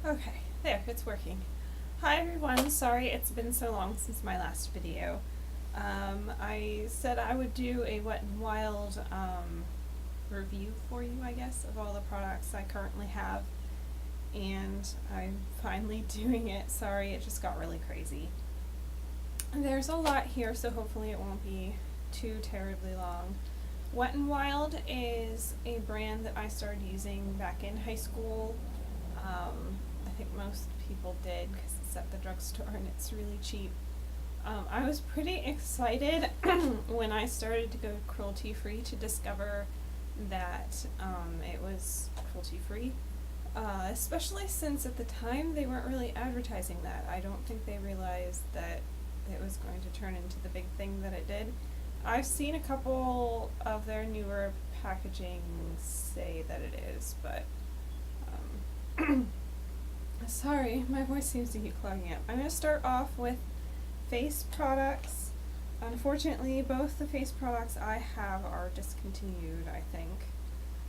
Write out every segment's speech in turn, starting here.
Okay, there, it's working. Hi everyone, sorry it's been so long since my last video. I said I would do a Wet n Wild review for you, I guess, of all the products I currently have, and I'm finally doing it. Sorry, it just got really crazy. There's a lot here, so hopefully it won't be too terribly long. Wet n Wild is a brand that I started using back in high school. I think most people did because it's at the drugstore and it's really cheap. I was pretty excited when I started to go cruelty free to discover that it was cruelty free, especially since at the time they weren't really advertising that. I don't think they realized that it was going to turn into the big thing that it did. I've seen a couple of their newer packaging say that it is, but sorry, my voice seems to keep clogging up. I'm going to start off with face products. Unfortunately, both the face products I have are discontinued, I think.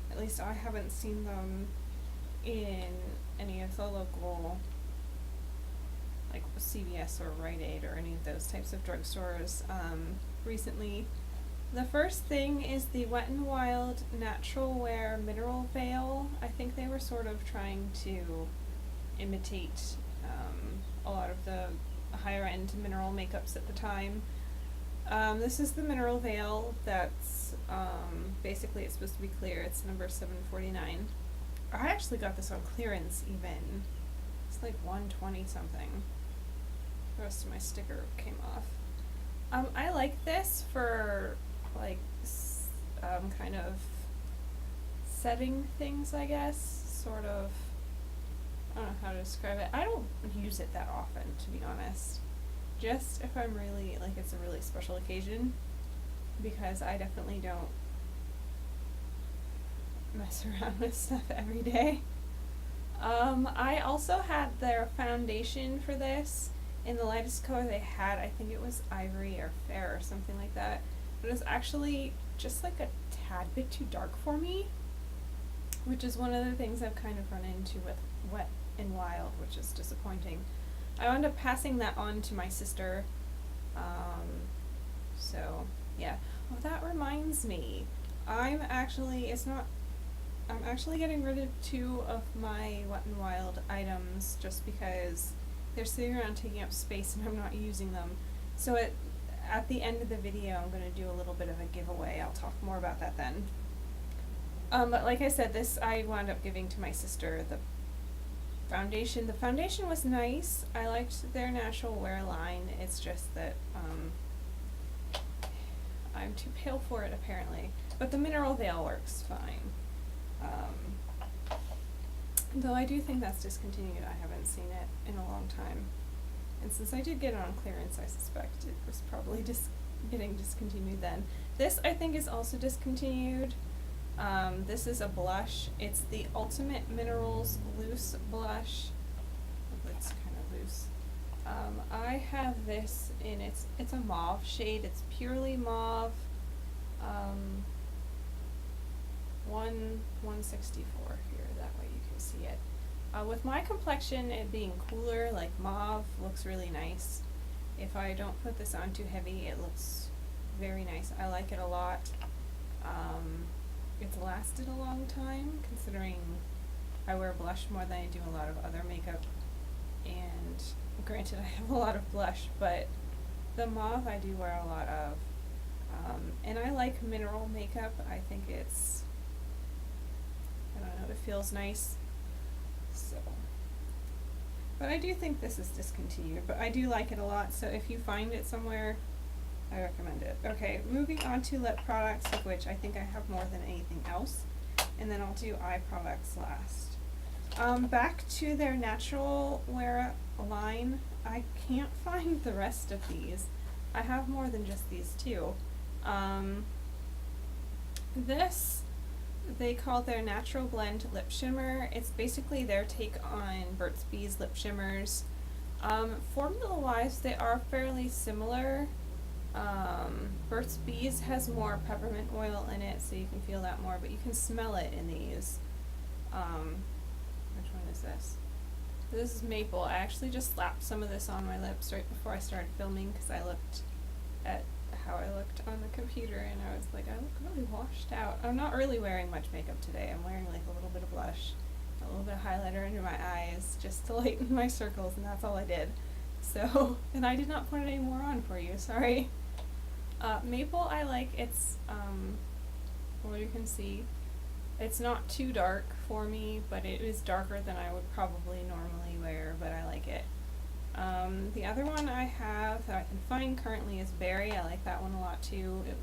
At least I haven't seen them in any of the local, like CVS or Rite Aid or any of those types of drugstores recently. The first thing is the Wet n Wild Natural Wear Mineral Veil. I think they were sort of trying to imitate a lot of the higher end mineral makeups at the time. This is the mineral veil that's basically it's supposed to be clear. It's number 749. I actually got this on clearance even. It's like 120 something. The rest of my sticker came off. I like this for like kind of setting things, I guess, sort of. I don't know how to describe it. I don't use it that often, to be honest. Just if I'm really, like, it's a really special occasion, because I definitely don't mess around with stuff every day. I also had their foundation for this in the lightest color they had. I think it was ivory or fair or something like that. But it was actually just like a tad bit too dark for me, which is one of the things I've kind of run into with Wet n Wild, which is disappointing. I wound up passing that on to my sister. So yeah. Oh, that reminds me. I'm actually getting rid of 2 of my Wet n Wild items just because they're sitting around taking up space and I'm not using them. So at the end of the video, I'm going to do a little bit of a giveaway. I'll talk more about that then. But like I said, this I wound up giving to my sister. The foundation was nice. I liked their natural wear line. It's just that I'm too pale for it apparently. But the mineral veil works fine. Though I do think that's discontinued. I haven't seen it in a long time. And since I did get it on clearance, I suspect it was probably getting discontinued then. This I think is also discontinued. This is a blush. It's the Ultimate Minerals Loose Blush. It's kind of loose. I have this in it's a mauve shade. It's purely mauve. 164 here. That way you can see it. With my complexion, it being cooler, like mauve looks really nice. If I don't put this on too heavy, it looks very nice. I like it a lot. It's lasted a long time, considering I wear blush more than I do a lot of other makeup, and granted I have a lot of blush, but the mauve I do wear a lot of, and I like mineral makeup. I think it's, I don't know, it feels nice, so, but I do think this is discontinued, but I do like it a lot, so if you find it somewhere, I recommend it. Okay, moving on to lip products, of which I think I have more than anything else, and then I'll do eye products last. Back to their natural wear line, I can't find the rest of these. I have more than just these 2. This, they call their Natural Blend Lip Shimmer. It's basically their take on Burt's Bees lip shimmers. Formula-wise, they are fairly similar. Burt's Bees has more peppermint oil in it, so you can feel that more, but you can smell it in these. Which one is this? This is Maple. I actually just slapped some of this on my lips right before I started filming because I looked at how I looked on the computer and I was like, I look really washed out. I'm not really wearing much makeup today. I'm wearing like a little bit of blush, a little bit of highlighter under my eyes just to lighten my circles, and that's all I did. So, and I did not put any more on for you, sorry. Maple I like. It's, well, you can see, it's not too dark for me, but it is darker than I would probably normally wear, but I like it. The other one I have that I can find currently is Berry. I like that one a lot too. It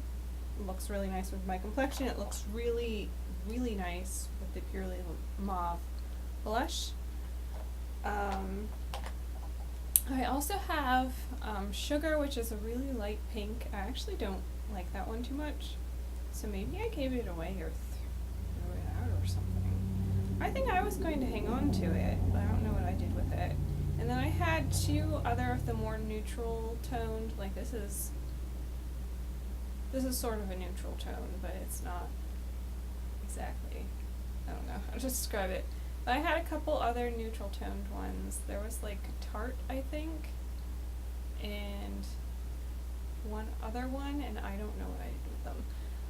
looks really nice with my complexion. It looks really, really nice with the Purely Mauve blush. I also have Sugar, which is a really light pink. I actually don't like that one too much, so maybe I gave it away or threw it out or something. I think I was going to hang on to it, but I don't know what I did with it. And then I had two other of the more neutral toned, like this is sort of a neutral tone, but it's not exactly, I don't know how to describe it. But I had a couple other neutral toned ones. There was like Tarte, I think, and one other one, and I don't know what I did with them.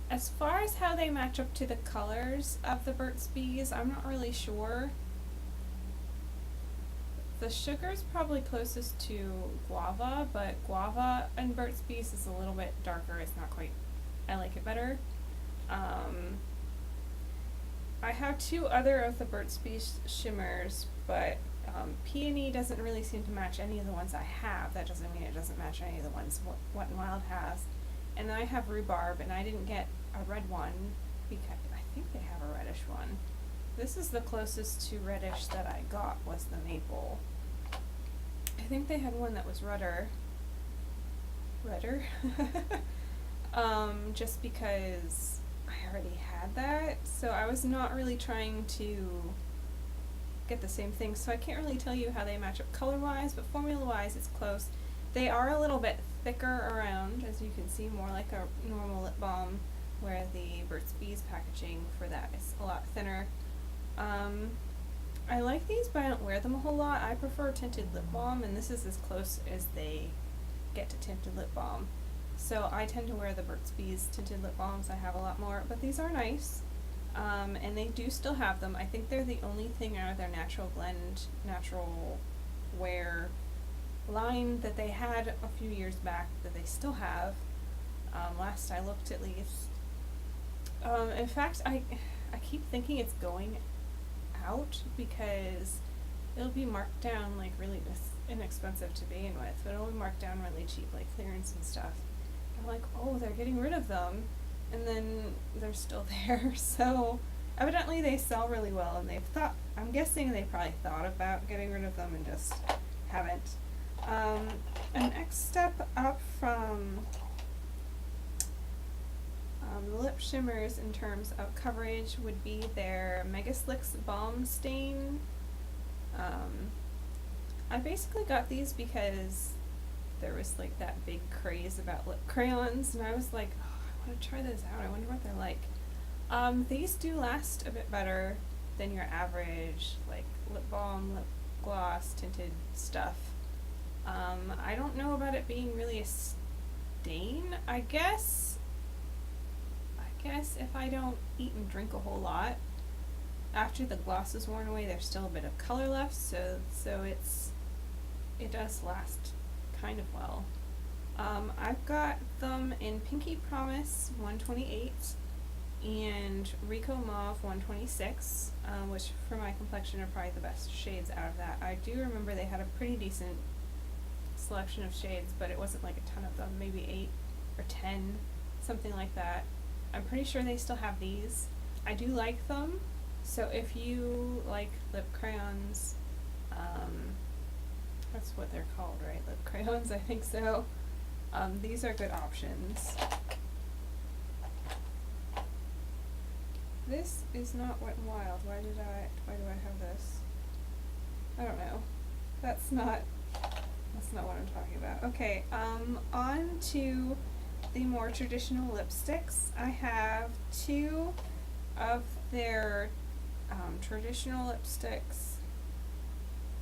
As far as how they match up to the colors of the Burt's Bees, I'm not really sure. The Sugar's probably closest to Guava, but Guava and Burt's Bees is a little bit darker. It's not quite, I like it better. I have two other of the Burt's Bees shimmers, but Peony doesn't really seem to match any of the ones I have. That doesn't mean it doesn't match any of the ones Wet n Wild has. And then I have Rhubarb, and I didn't get a red one because I think they have a reddish one. This is the closest to reddish that I got was the Maple. I think they had one that was redder, just because I already had that, so I was not really trying to get the same thing, so I can't really tell you how they match up color-wise, but formula-wise it's close. They are a little bit thicker around, as you can see, more like a normal lip balm, where the Burt's Bees packaging for that is a lot thinner. I like these, but I don't wear them a whole lot. I prefer tinted lip balm, and this is as close as they get to tinted lip balm. So I tend to wear the Burt's Bees tinted lip balms. I have a lot more, but these are nice. And they do still have them. I think they're the only thing out of their Natural Blend, Natural Wear line that they had a few years back that they still have. Last I looked, at least. In fact, I keep thinking it's going out because it'll be marked down like really inexpensive to begin with, but it'll be marked down really cheap, like clearance and stuff. I'm like, oh, they're getting rid of them, and then they're still there. So evidently they sell really well, and I'm guessing they probably thought about getting rid of them and just haven't. A next step up from the lip shimmers in terms of coverage would be their Mega Slicks Balm Stain. I basically got these because there was like that big craze about lip crayons, and I was like, oh, I want to try those out. I wonder what they're like. These do last a bit better than your average like lip balm, lip gloss, tinted stuff. I don't know about it being really a stain. I guess if I don't eat and drink a whole lot, after the gloss is worn away, there's still a bit of color left, so it does last kind of well. I've got them in Pinky Promise 128 and Rico Mauve 126, which for my complexion are probably the best shades out of that. I do remember they had a pretty decent selection of shades, but it wasn't like a ton of them, maybe 8 or 10, something like that. I'm pretty sure they still have these. I do like them, so if you like lip crayons, that's what they're called, right? Lip crayons, I think so. These are good options. This is not Wet n Wild. Why do I have this? I don't know. That's not what I'm talking about. Okay, on to the more traditional lipsticks. I have two of their traditional lipsticks.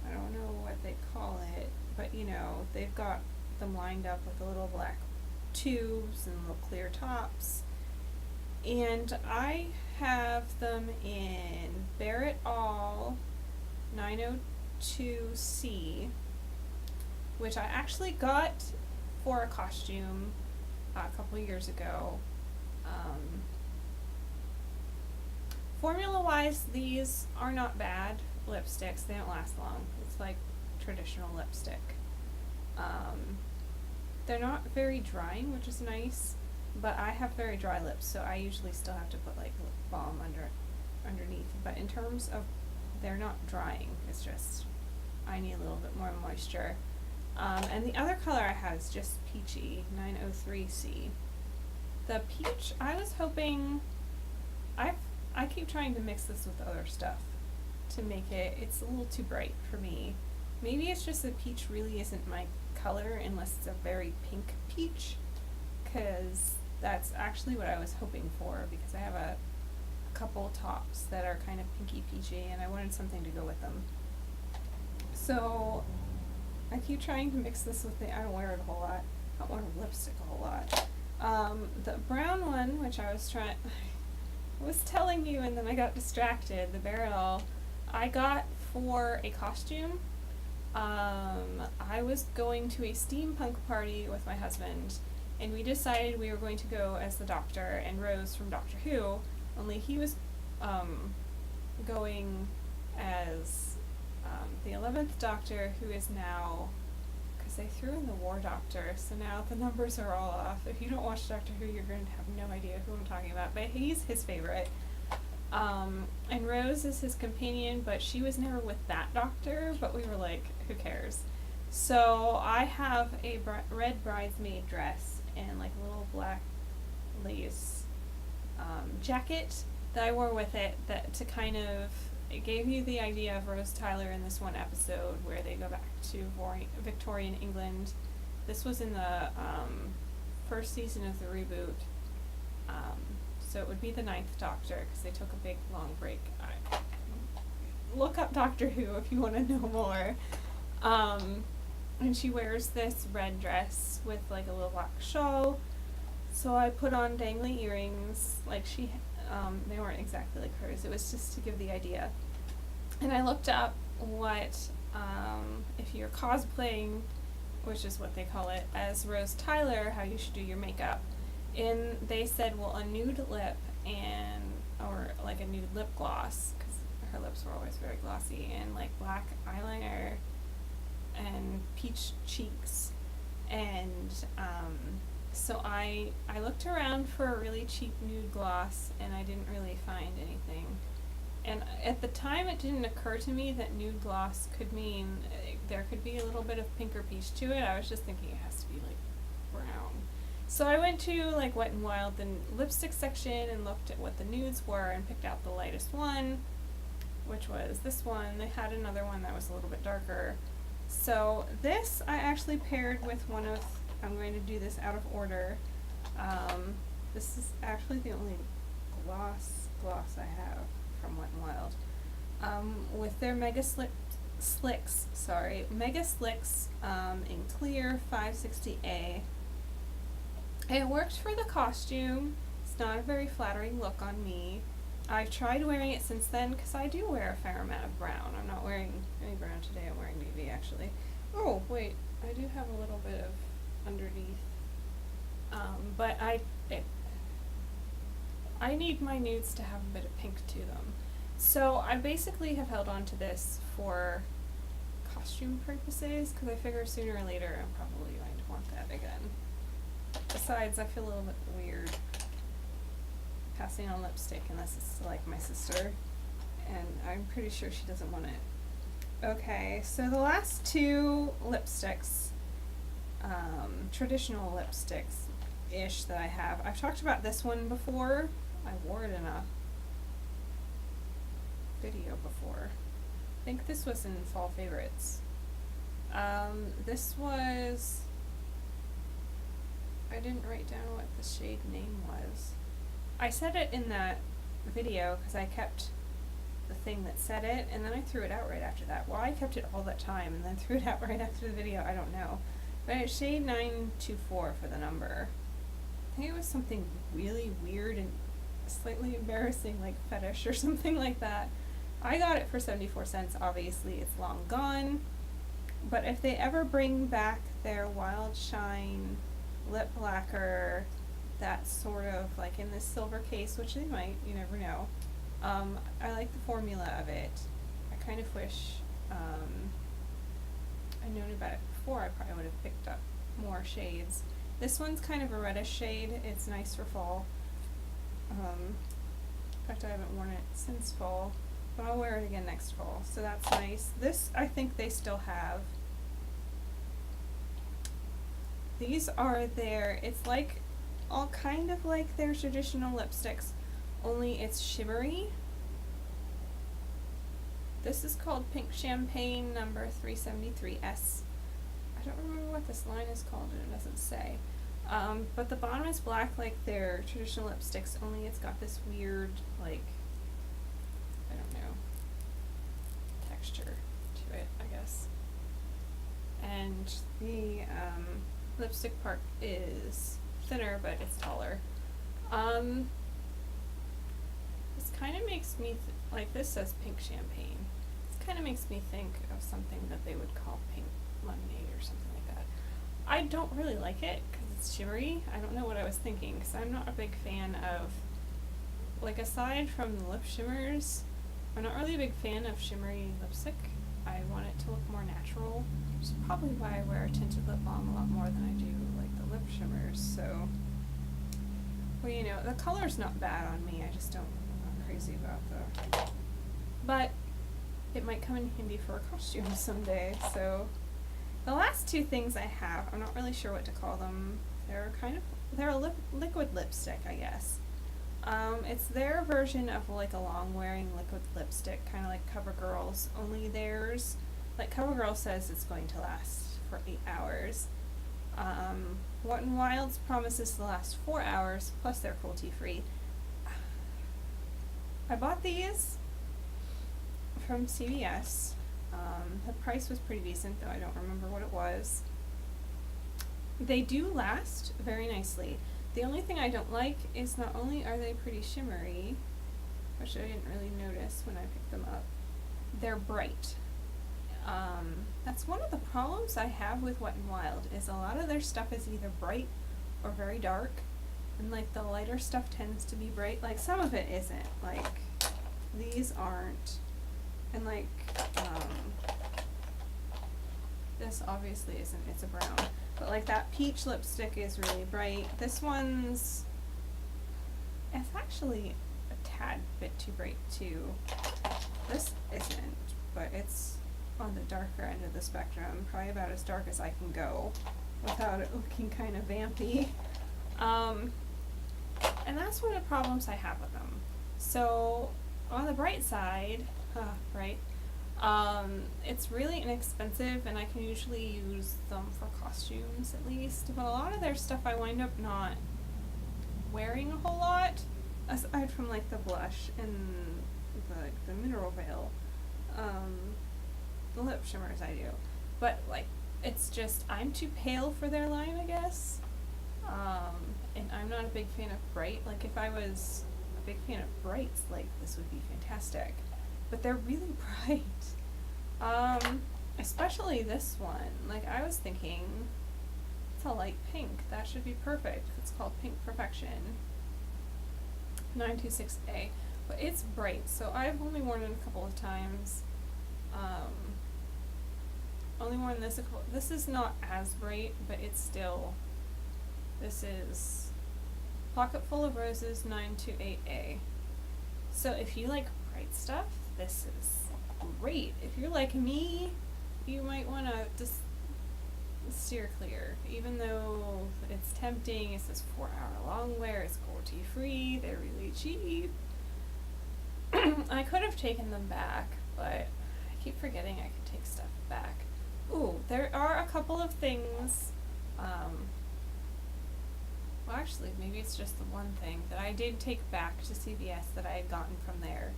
I don't know what they call it, but you know, they've got them lined up with the little black tubes and little clear tops. And I have them in Barrett All 902C, which I actually got for a costume a couple years ago. Formula-wise, these are not bad lipsticks. They don't last long. It's like traditional lipstick. They're not very drying, which is nice, but I have very dry lips, so I usually still have to put like lip balm underneath. But in terms of, they're not drying. It's just I need a little bit more moisture. And the other color I have is just peachy, 903C. The peach, I was hoping, I keep trying to mix this with other stuff to make it's a little too bright for me. Maybe it's just that peach really isn't my color unless it's a very pink peach, because that's actually what I was hoping for, because I have a couple tops that are kind of pinky peachy and I wanted something to go with them. So I keep trying to mix this with I don't wear it a whole lot. I don't wear lipstick a whole lot. The brown one, which I was telling you and then I got distracted, the Barrett All, I got for a costume. I was going to a steampunk party with my husband, and we decided we were going to go as the Doctor and Rose from Doctor Who, only he was going as the 11th Doctor, who is now, because they threw in the War Doctor, so now the numbers are all off. If you don't watch Doctor Who, you're going to have no idea who I'm talking about, but he's his favorite. And Rose is his companion, but she was never with that Doctor, but we were like, who cares? So I have a red bridesmaid dress and like a little black lace jacket that I wore with it, that to kind of, it gave you the idea of Rose Tyler in this one episode where they go back to Victorian England. This was in the first season of the reboot. So it would be the 9th Doctor, because they took a big long break. Look up Doctor Who if you want to know more. And she wears this red dress with like a little black shawl. So I put on dangly earrings, like they weren't exactly like hers, it was just to give the idea. And I looked up what, if you're cosplaying, which is what they call it, as Rose Tyler, how you should do your makeup. And they said, well, a nude lip or like a nude lip gloss, because her lips were always very glossy, and like black eyeliner and peach cheeks. And so I looked around for a really cheap nude gloss, and I didn't really find anything. And at the time, it didn't occur to me that nude gloss could mean there could be a little bit of pink or peach to it. I was just thinking it has to be like brown. So I went to like Wet n Wild, the lipstick section, and looked at what the nudes were and picked out the lightest one, which was this one. They had another one that was a little bit darker. So this I actually paired with one of, I'm going to do this out of order. This is actually the only gloss I have from Wet n Wild. With their Mega Slicks in clear 560A. It worked for the costume. It's not a very flattering look on me. I've tried wearing it since then, because I do wear a fair amount of brown. I'm not wearing any brown today, I'm wearing navy actually. Oh, wait, I do have a little bit of underneath. But I need my nudes to have a bit of pink to them. So I basically have held on to this for costume purposes, because I figure sooner or later I'm probably going to want that again. Besides, I feel a little bit weird passing on lipstick unless it's like my sister, and I'm pretty sure she doesn't want it. Okay, so the last two lipsticks, traditional lipsticks-ish that I have, I've talked about this one before. I wore it in a video before. I think this was in Fall Favorites. This was, I didn't write down what the shade name was. I said it in that video because I kept the thing that said it, and then I threw it out right after that. Well, I kept it all that time and then threw it out right after the video, I don't know. But it's shade 924 for the number. I think it was something really weird and slightly embarrassing, like fetish or something like that. I got it for 74 cents, obviously it's long gone. But if they ever bring back their Wild Shine lip lacquer, that's sort of like in this silver case, which they might, you never know. I like the formula of it. I kind of wish I'd known about it before. I probably would have picked up more shades. This one's kind of a reddish shade. It's nice for fall. In fact, I haven't worn it since fall, but I'll wear it again next fall, so that's nice. This, I think they still have. These are their, it's like, all kind of like their traditional lipsticks, only it's shimmery. This is called Pink Champagne number 373S. I don't remember what this line is called, and it doesn't say. But the bottom is black like their traditional lipsticks, only it's got this weird, like, I don't know, texture to it, I guess. And the lipstick part is thinner, but it's taller. This kind of makes me, like this says Pink Champagne. This kind of makes me think of something that they would call pink lemonade or something like that. I don't really like it because it's shimmery. I don't know what I was thinking because I'm not a big fan of, like, aside from the lip shimmers, I'm not really a big fan of shimmery lipstick. I want it to look more natural, which is probably why I wear a tinted lip balm a lot more than I do like the lip shimmers. So, well, you know, the color's not bad on me. I just don't, I'm not crazy about the, but it might come in handy for a costume someday. So the last two things I have, I'm not really sure what to call them. They're a liquid lipstick, I guess. It's their version of like a long wearing liquid lipstick, kind of like CoverGirl's, only theirs, like CoverGirl says it's going to last for 8 hours. Wet n Wild's promises to last 4 hours, plus they're cruelty free. I bought these from CVS. The price was pretty decent, though I don't remember what it was. They do last very nicely. The only thing I don't like is not only are they pretty shimmery, which I didn't really notice when I picked them up, they're bright. That's one of the problems I have with Wet n Wild, is a lot of their stuff is either bright or very dark, and like the lighter stuff tends to be bright. Like some of it isn't, like these aren't, and like this obviously isn't, it's a brown. But like that peach lipstick is really bright. This one's, it's actually a tad bit too bright too. This isn't, but it's on the darker end of the spectrum, probably about as dark as I can go without it looking kind of vampy. And that's one of the problems I have with them. So on the bright side, it's really inexpensive, and I can usually use them for costumes at least, but a lot of their stuff I wind up not wearing a whole lot, aside from like the blush and the mineral veil. The lip shimmers I do, but like it's just I'm too pale for their line, I guess, and I'm not a big fan of bright. Like if I was a big fan of brights, like this would be fantastic, but they're really bright. Especially this one. Like I was thinking, it's a light pink. That should be perfect. It's called Pink Perfection 926A, but it's bright. So I've only worn it a couple of times. Only worn this a couple. This is not as bright, but it's still. This is Pocket Full of Roses 928A. So if you like bright stuff, this is great. If you're like me, you might want to just steer clear. Even though it's tempting, it says 4-hour long wear, it's cruelty free, they're really cheap. I could have taken them back, but I keep forgetting I could take stuff back. Ooh, there are a couple of things, well actually maybe it's just the one thing that I did take back to CVS that I had gotten from there.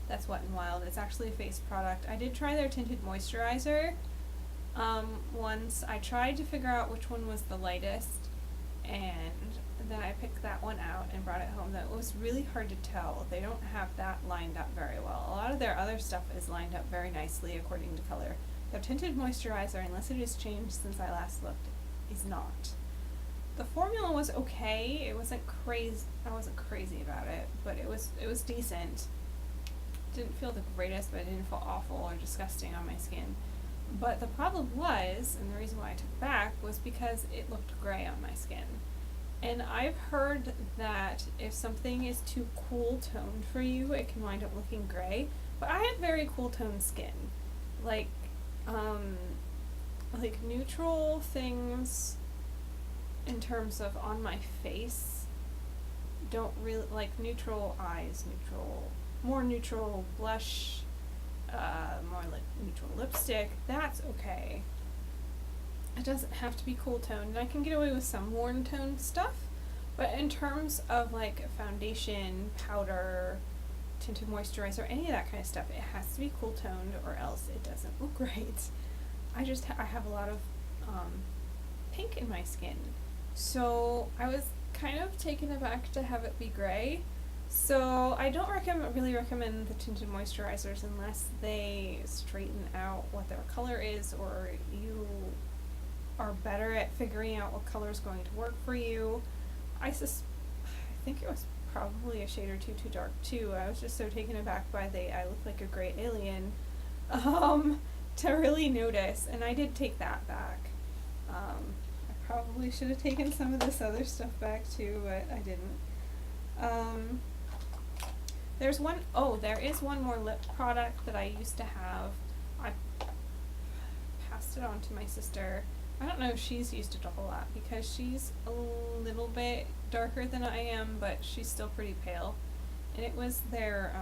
That's Wet n Wild. It's actually a face product. I did try their tinted moisturizer once. I tried to figure out which one was the lightest, and then I picked that one out and brought it home. That was really hard to tell. They don't have that lined up very well. A lot of their other stuff is lined up very nicely according to color. Their tinted moisturizer, unless it has changed since I last looked, is not. The formula was okay. It wasn't crazy. I wasn't crazy about it, but it was decent. Didn't feel the greatest, but it didn't feel awful or disgusting on my skin. But the problem was, and the reason why I took it back, was because it looked gray on my skin. And I've heard that if something is too cool toned for you, it can wind up looking gray. But I have very cool toned skin. Like neutral things in terms of on my face don't really, like neutral eyes, more neutral blush, more like neutral lipstick, that's okay. It doesn't have to be cool toned, and I can get away with some warm toned stuff, but in terms of like foundation, powder, tinted moisturizer, any of that kind of stuff, it has to be cool toned or else it doesn't look great. I have a lot of pink in my skin, so I was kind of taken aback to have it be gray. So I don't really recommend the tinted moisturizers unless they straighten out what their color is, or you are better at figuring out what color is going to work for you. I think it was probably a shade or two too dark too. I was just so taken aback by I look like a gray alien to really notice, and I did take that back. I probably should have taken some of this other stuff back too, but I didn't. There is one more lip product that I used to have. I passed it on to my sister. I don't know if she's used it a whole lot because she's a little bit darker than I am, but she's still pretty pale. And it was their,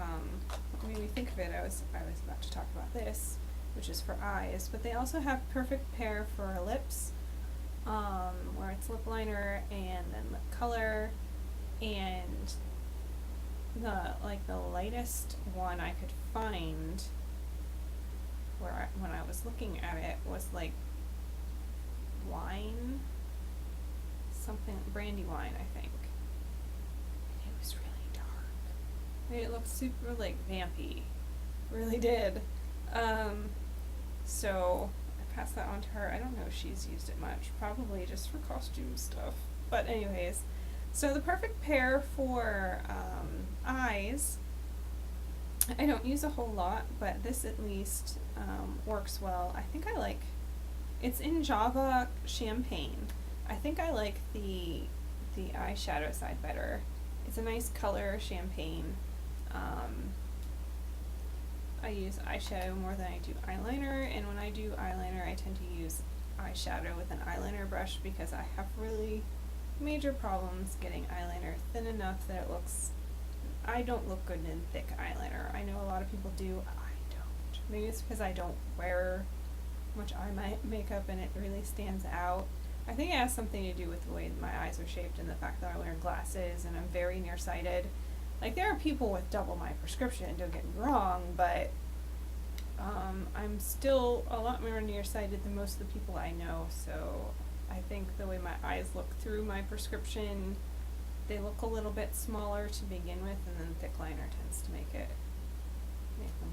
what made me think of it, I was about to talk about this, which is for eyes, but they also have Perfect Pair for lips, where it's lip liner and then lip color, and the lightest one I could find when I was looking at it was like wine, something, brandy wine, I think. And it was really dark. And it looked super like vampy. Really did. So I passed that on to her. I don't know if she's used it much. Probably just for costume stuff. But anyways, so the Perfect Pair for eyes, I don't use a whole lot, but this at least works well. I think I like, it's in Java Champagne. I think I like the eyeshadow side better. It's a nice color, champagne. I use eyeshadow more than I do eyeliner, and when I do eyeliner I tend to use eyeshadow with an eyeliner brush because I have really major problems getting eyeliner thin enough that it looks, I don't look good in thick eyeliner. I know a lot of people do, I don't. Maybe it's because I don't wear much eye makeup and it really stands out. I think it has something to do with the way my eyes are shaped and the fact that I wear glasses and I'm very nearsighted. Like, there are people with double my prescription, don't get me wrong, but I'm still a lot more nearsighted than most of the people I know, so I think the way my eyes look through my prescription, they look a little bit smaller to begin with, and then thick liner tends to make them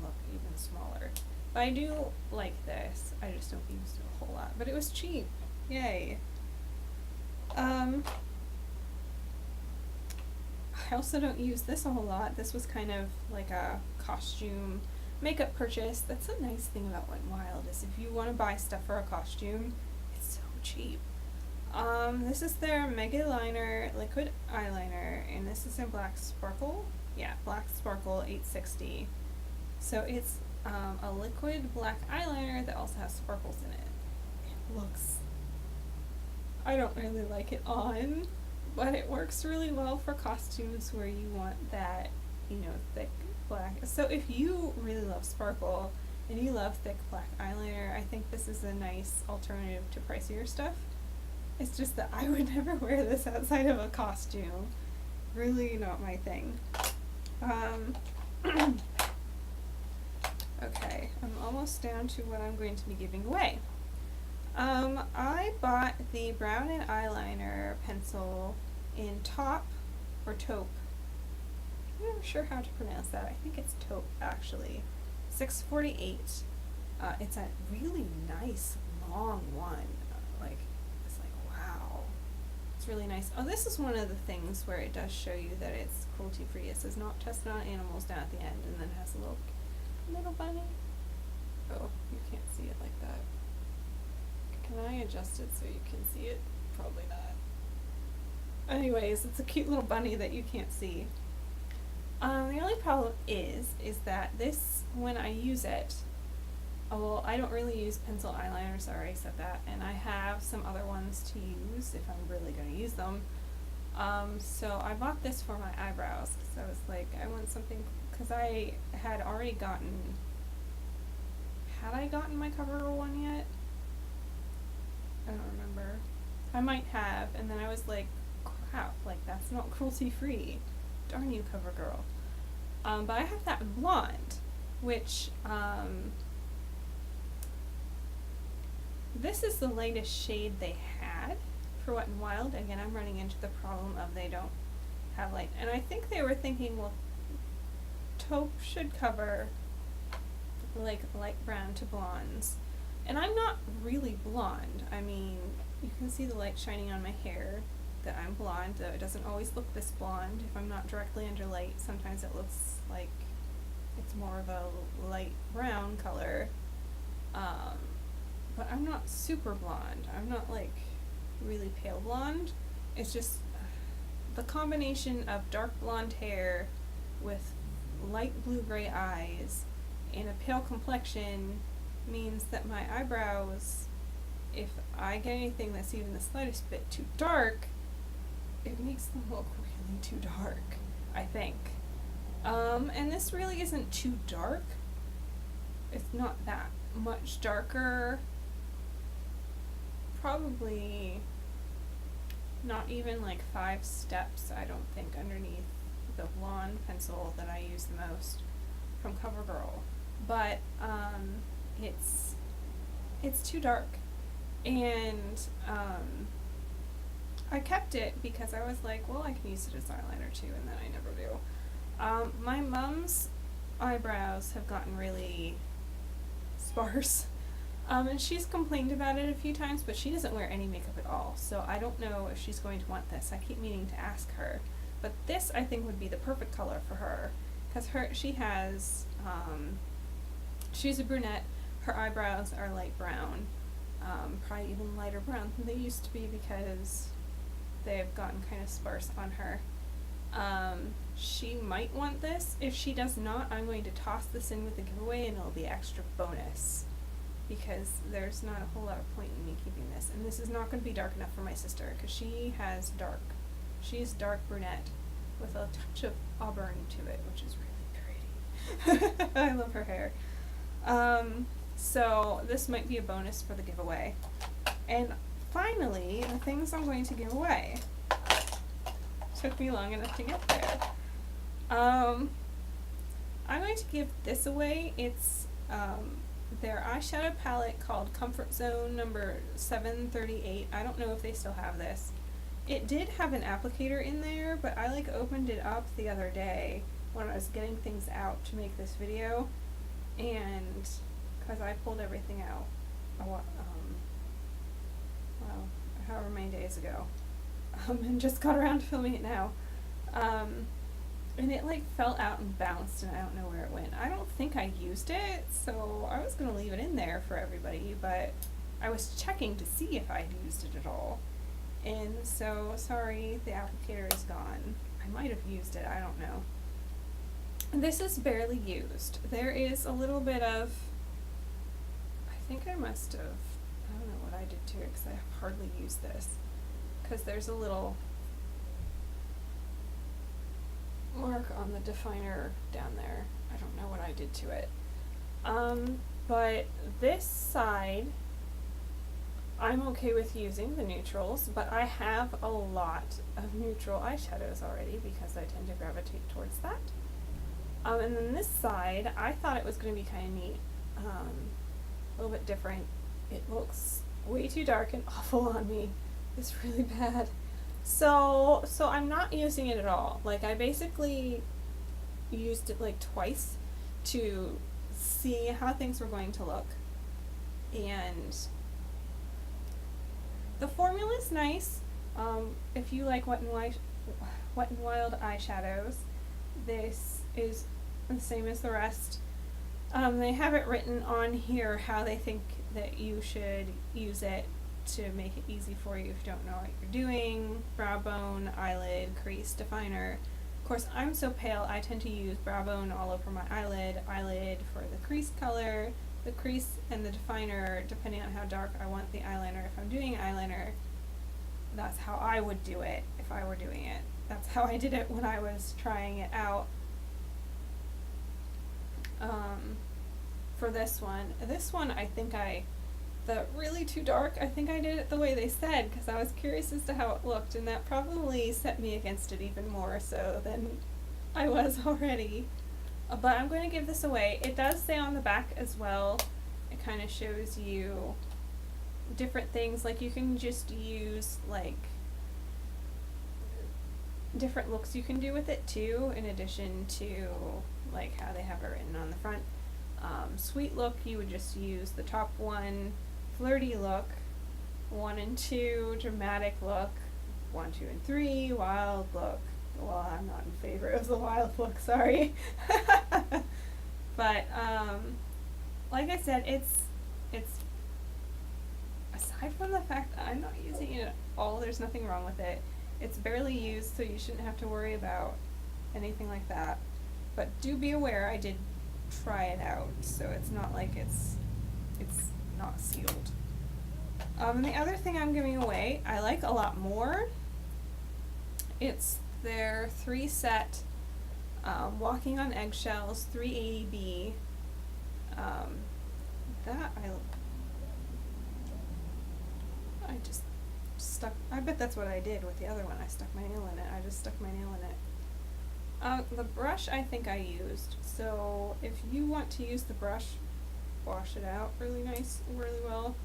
look even smaller. But I do like this. I just don't use it a whole lot. But it was cheap. Yay. I also don't use this a whole lot. This was kind of like a costume makeup purchase. That's a nice thing about Wet n Wild, is if you want to buy stuff for a costume, it's so cheap. This is their Mega Liner Liquid Eyeliner, and this is in Black Sparkle. Yeah, Black Sparkle 860. So it's a liquid black eyeliner that also has sparkles in it. It looks, I don't really like it on, but it works really well for costumes where you want that, thick black. So if you really love sparkle and you love thick black eyeliner, I think this is a nice alternative to pricier stuff. It's just that I would never wear this outside of a costume. Really not my thing. Okay, I'm almost down to what I'm going to be giving away. I bought the Brown and Eyeliner pencil in Top or Taupe. I'm not sure how to pronounce that. I think it's Taupe actually. 648. It's a really nice long one. Like, it's like, wow. It's really nice. Oh, this is one of the things where it does show you that it's cruelty free. It says not tested on animals down at the end, and then has a little bunny. Oh, you can't see it like that. Can I adjust it so you can see it? Probably not. Anyways, it's a cute little bunny that you can't see. The only problem is that this, when I use it, well, I don't really use pencil eyeliners, I already said that, and I have some other ones to use if I'm really going to use them. So I bought this for my eyebrows, because I was like, I want something, because I had already gotten, had I gotten my CoverGirl one yet? I don't remember. I might have, and then I was like, crap, like that's not cruelty free. Darn you, CoverGirl. But I have that in blonde, which, this is the latest shade they had for Wet n Wild. Again, I'm running into the problem of they don't have light. And I think they were thinking, well, taupe should cover like light brown to blondes. And I'm not really blonde. I mean, you can see the light shining on my hair that I'm blonde, though it doesn't always look this blonde. If I'm not directly under light, sometimes it looks like it's more of a light brown color. But I'm not super blonde. I'm not like really pale blonde. It's just the combination of dark blonde hair with light blue-gray eyes and a pale complexion means that my eyebrows, if I get anything that's even the slightest bit too dark, it makes them look really too dark, I think. And this really isn't too dark. It's not that much darker. Probably not even like 5 steps, I don't think, underneath the blonde pencil that I use the most from CoverGirl. But it's too dark, and I kept it because I was like, well, I can use it as eyeliner too, and then I never do. My mom's eyebrows have gotten really sparse, and she's complained about it a few times, but she doesn't wear any makeup at all, so I don't know if she's going to want this. I keep meaning to ask her, but this I think would be the perfect color for her, because she has, she's a brunette, her eyebrows are light brown, probably even lighter brown than they used to be because they've gotten kind of sparse on her. She might want this. If she does not, I'm going to toss this in with the giveaway and it'll be extra bonus, because there's not a whole lot of point in me keeping this. And this is not going to be dark enough for my sister, because she's dark brunette with a touch of auburn to it, which is really pretty. I love her hair. So this might be a bonus for the giveaway. And finally, the things I'm going to give away. Took me long enough to get there. I'm going to give this away. It's their eyeshadow palette called Comfort Zone number 738. I don't know if they still have this. It did have an applicator in there, but I like opened it up the other day when I was getting things out to make this video, and because I pulled everything out well, however many days ago, and just got around to filming it now, and it like fell out and bounced, and I don't know where it went. I don't think I used it, so I was gonna leave it in there for everybody, but I was checking to see if I'd used it at all, and so sorry, the applicator is gone. I might have used it, I don't know. This is barely used. There is a little bit of, I think I must have, I don't know what I did to it because I have hardly used this, because there's a little mark on the definer down there. I don't know what I did to it. But this side, I'm okay with using the neutrals, but I have a lot of neutral eyeshadows already because I tend to gravitate towards that. And then this side, I thought it was going to be kind of neat, a little bit different. It looks way too dark and awful on me. It's really bad. So I'm not using it at all. Like, I basically used it like twice to see how things were going to look. And the formula is nice. If you like Wet n Wild eyeshadows, this is the same as the rest. They have it written on here how they think that you should use it to make it easy for you if you don't know what you're doing. Brow bone, eyelid, crease, definer. Of course, I'm so pale, I tend to use brow bone all over my eyelid for the crease color, the crease and the definer depending on how dark I want the eyeliner. If I'm doing eyeliner, that's how I would do it if I were doing it. That's how I did it when I was trying it out. For this one I think the really too dark, I think I did it the way they said because I was curious as to how it looked, and that probably set me against it even more so than I was already. But I'm going to give this away. It does say on the back as well, it kind of shows you different things, like you can just use like different looks you can do with it too, in addition to like how they have it written on the front. Sweet look, you would just use the top one. Flirty look, 1 and 2. Dramatic look, 1, 2, and 3. Wild look. Well, I'm not in favor of the wild look, sorry. But like I said, it's aside from the fact that I'm not using it at all, there's nothing wrong with it. It's barely used, so you shouldn't have to worry about anything like that. But do be aware, I did try it out, so it's not like it's not sealed. And the other thing I'm giving away, I like a lot more. It's their 3-set Walking on Eggshells 380B. That I just stuck, I bet that's what I did with the other one. I stuck my nail in it. I just stuck my nail in it. The brush I think I used, so if you want to use the brush, wash it out really well.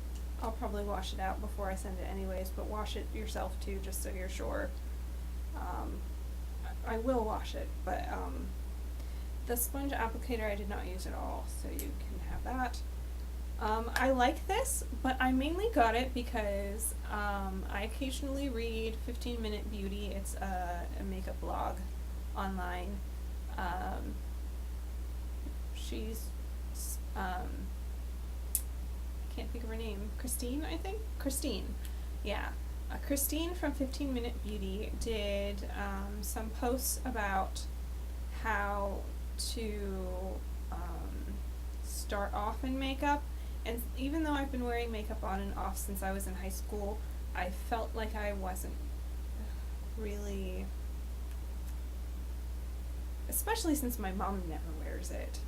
I'll probably wash it out before I send it anyways, but wash it yourself too, just so you're sure. I will wash it, but the sponge applicator I did not use at all, so you can have that. I like this, but I mainly got it because I occasionally read 15 Minute Beauty. It's a makeup blog online. She's I can't think of her name. Christine, I think? Christine. Yeah. Christine from 15 Minute Beauty did some posts about how to start off in makeup. And even though I've been wearing makeup on and off since I was in high school, I felt like I wasn't really, especially since my mom never wears it.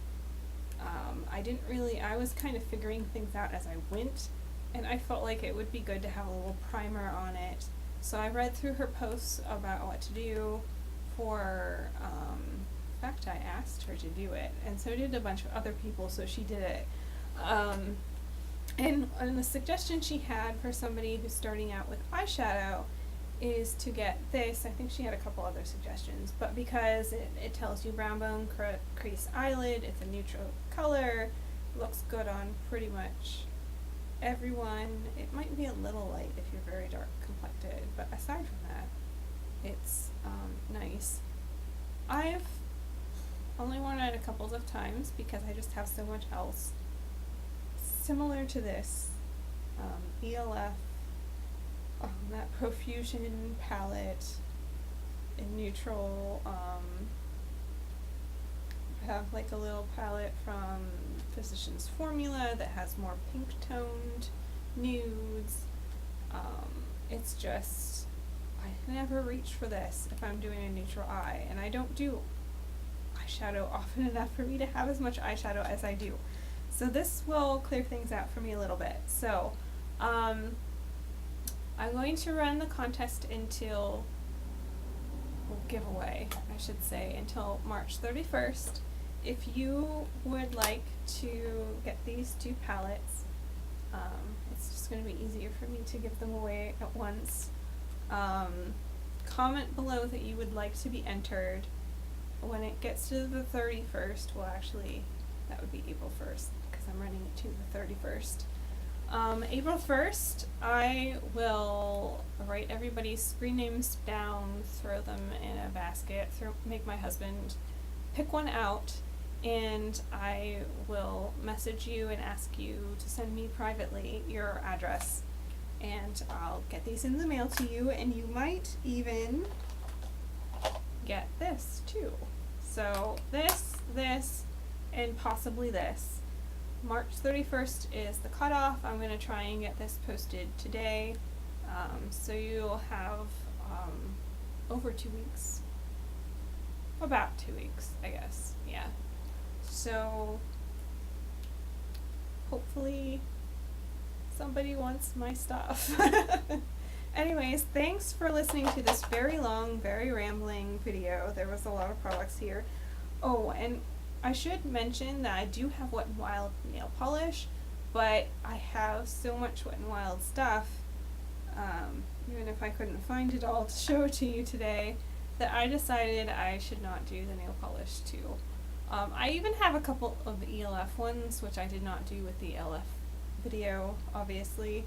I was kind of figuring things out as I went, and I felt like it would be good to have a little primer on it. So I read through her posts about what to do for, in fact I asked her to do it, and so did a bunch of other people, so she did it. And the suggestion she had for somebody who's starting out with eyeshadow is to get this. I think she had a couple other suggestions, but because it tells you brown bone, crease, eyelid, it's a neutral color, looks good on pretty much everyone. It might be a little light if you're very dark complected, but aside from that, it's nice. I've only worn it a couple of times because I just have so much else. Similar to this, ELF, that Profusion palette in neutral. I have like a little palette from Physicians Formula that has more pink toned nudes. It's just, I never reach for this if I'm doing a neutral eye, and I don't do eyeshadow often enough for me to have as much eyeshadow as I do. So this will clear things out for me a little bit. So I'm going to run the contest until, giveaway, I should say, until March 31st. if you would like to get these 2 palettes, it's just going to be easier for me to give them away at once. Comment below that you would like to be entered. When it gets to the 31st, well actually that would be April 1st because I'm running it to the 31st. April 1st, I will write everybody's screen names down, throw them in a basket, make my husband pick one out, and I will message you and ask you to send me privately your address, and I'll get these in the mail to you, and you might even get this too. So this, and possibly this. March 31st is the cutoff. I'm going to try and get this posted today, so you'll have over 2 weeks. About 2 weeks, I guess, yeah. So hopefully somebody wants my stuff. Anyways, thanks for listening to this very long, very rambling video. There was a lot of products here. Oh, and I should mention that I do have Wet n Wild nail polish, but I have so much Wet n Wild stuff, even if I couldn't find it all to show it to you today, that I decided I should not do the nail polish too. I even have a couple of the ELF ones, which I did not do with the ELF video, obviously.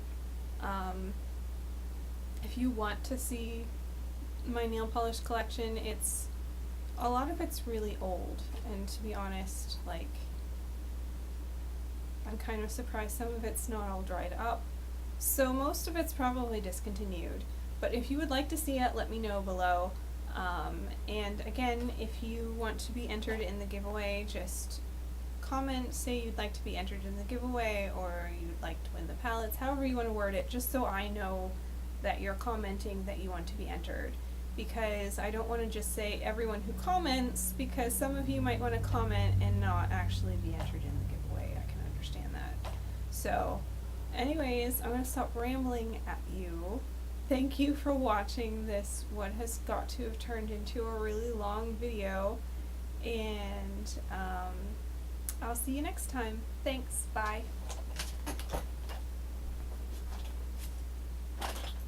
If you want to see my nail polish collection, a lot of it's really old, and to be honest, like, I'm kind of surprised some of it's not all dried up. So most of it's probably discontinued, but if you would like to see it, let me know below. And again, if you want to be entered in the giveaway, just comment, say you'd like to be entered in the giveaway, or you'd like to win the palettes, however you want to word it, just so I know that you're commenting that you want to be entered. Because I don't want to just say everyone who comments, because some of you might want to comment and not actually be entered in the giveaway. I can understand that. So, anyways, I'm going to stop rambling at you. Thank you for watching this, what has got to have turned into a really long video, and I'll see you next time. Thanks, bye.